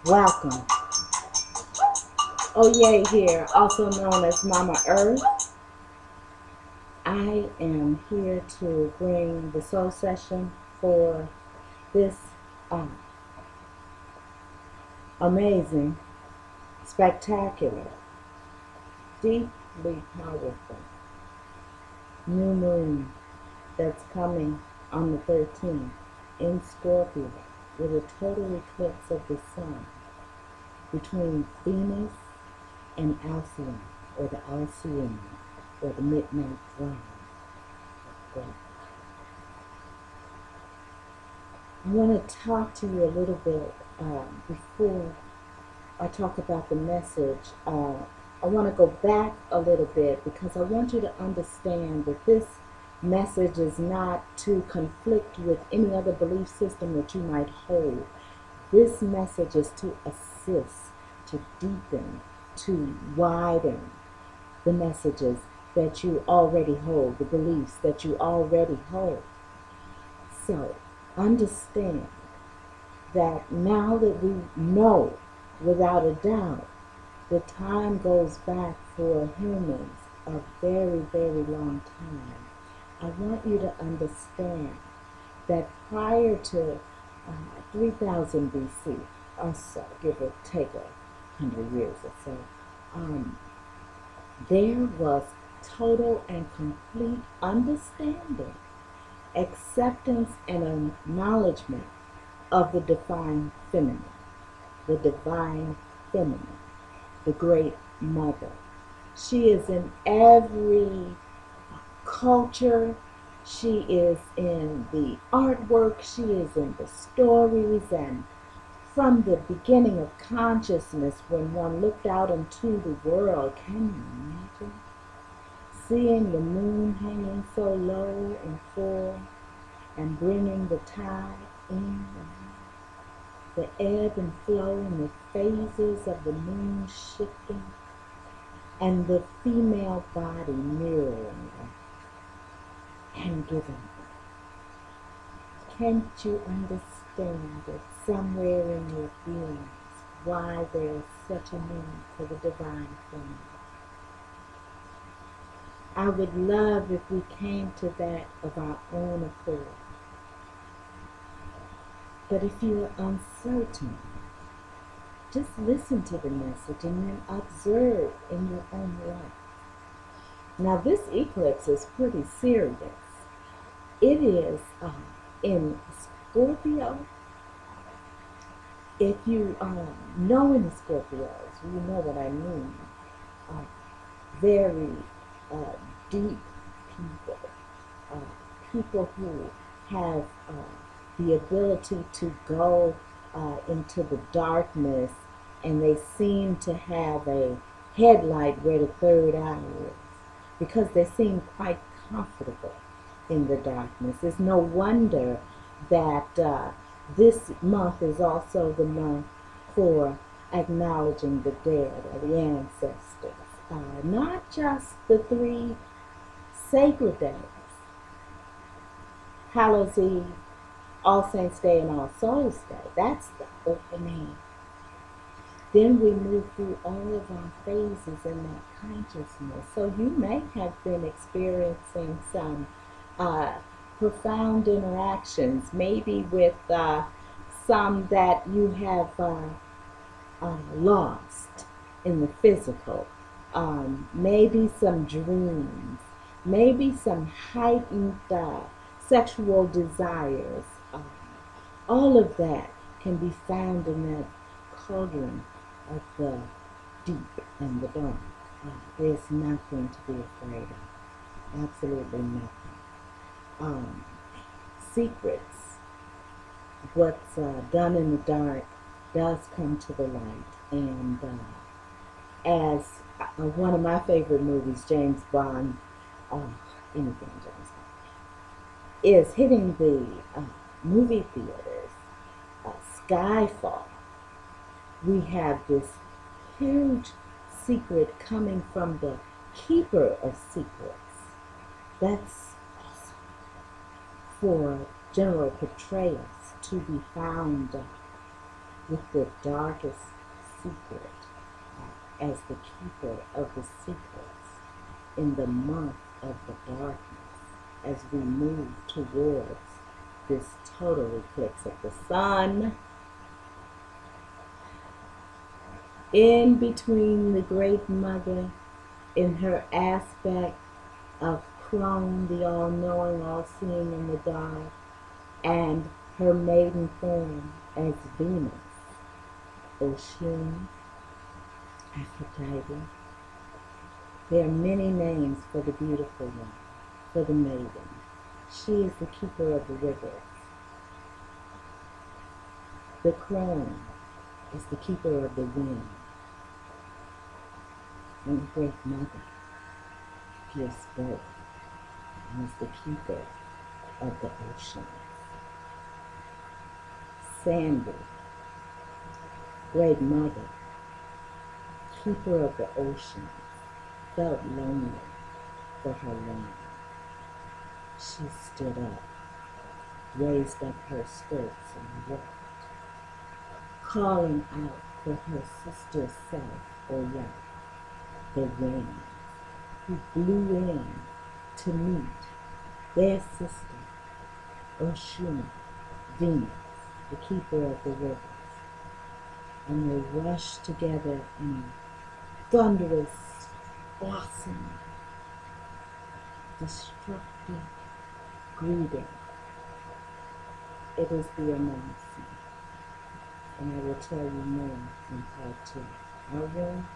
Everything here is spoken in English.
Welcome. Oh Yay here, also known as Mama Earth. I am here to bring the soul session for this um, amazing, spectacular, deeply powerful new moon that's coming on the 13th in Scorpio with a total eclipse of the sun between Venus and Alcyon, or the Alcyon, or the midnight throne. I want to talk to you a little bit before I talk about the message. I want to go back a little bit because I want you to understand that this message is not to conflict with any other belief system that you might hold. This message is to assist, to deepen, to widen the messages that you already hold, the beliefs that you already hold. So understand that now that we know without a doubt the time goes back for humans a very, very long time, I want you to understand that prior to 3000 BC or so, give or take 100 years or so, there was total and complete understanding, acceptance, and acknowledgement of the divine feminine, the divine feminine, the great mother. She is in every culture. She is in the artwork. She is in the stories. And from the beginning of consciousness, when one looked out into the world, can you imagine seeing the moon hanging so low and full and bringing the tide in, the ebb and flow and the phases of the moon shifting, and the female body mirroring and giving? Can't you understand that somewhere in your beings why there is such a need for the divine feminine? I would love if we came to that of our own accord. But if you are uncertain, just listen to the message and then observe in your own life. Now this eclipse is pretty serious. It is in Scorpio. If you know any Scorpios, you know what I mean. Very deep people, people who have the ability to go into the darkness, and they seem to have a headlight where the third eye is, because they seem quite comfortable in the darkness. It's no wonder that this month is also the month for acknowledging the dead or the ancestors. Not just the three sacred days, Hallows Eve, All Saints Day, and All Souls Day. That's the opening. Then we move through all of our phases in that consciousness. So you may have been experiencing some profound interactions, maybe with some that you have lost in the physical. Maybe some dreams, maybe some heightened sexual desires. All of that can be found in that cauldron of the deep and the dark. There's nothing to be afraid of. Absolutely nothing. Secrets, what's done in the dark does come to the light. And as one of my favorite movies, James Bond, anything James Bond, is hitting the movie theaters, Skyfall, we have this huge secret coming from the keeper of secrets. That's awesome. For General Petraeus to be found with the darkest secret as the keeper of the secrets in the month of the darkness as we move towards this total eclipse of the sun. In between the Great Mother in her aspect of crone, the all-knowing, all-seeing in the dark, and her maiden form as Venus, Oshun, Aphrodite. There are many names for the beautiful one, for the maiden. She is the keeper of the rivers. The crone is the keeper of the wind. And the Great Mother gives birth and is the keeper of the oceans. Sandy, Great Mother, keeper of the oceans, felt lonely for her land. She stood up, raised up her skirts and walked, calling out for her sister self, or Yah, the wind, who blew in to meet their sister, Oshun, Venus, the keeper of the rivers. And they rushed together in a thunderous, awesome, destructive greeting. It is the announcement, and I will tell you more in part 2. Our room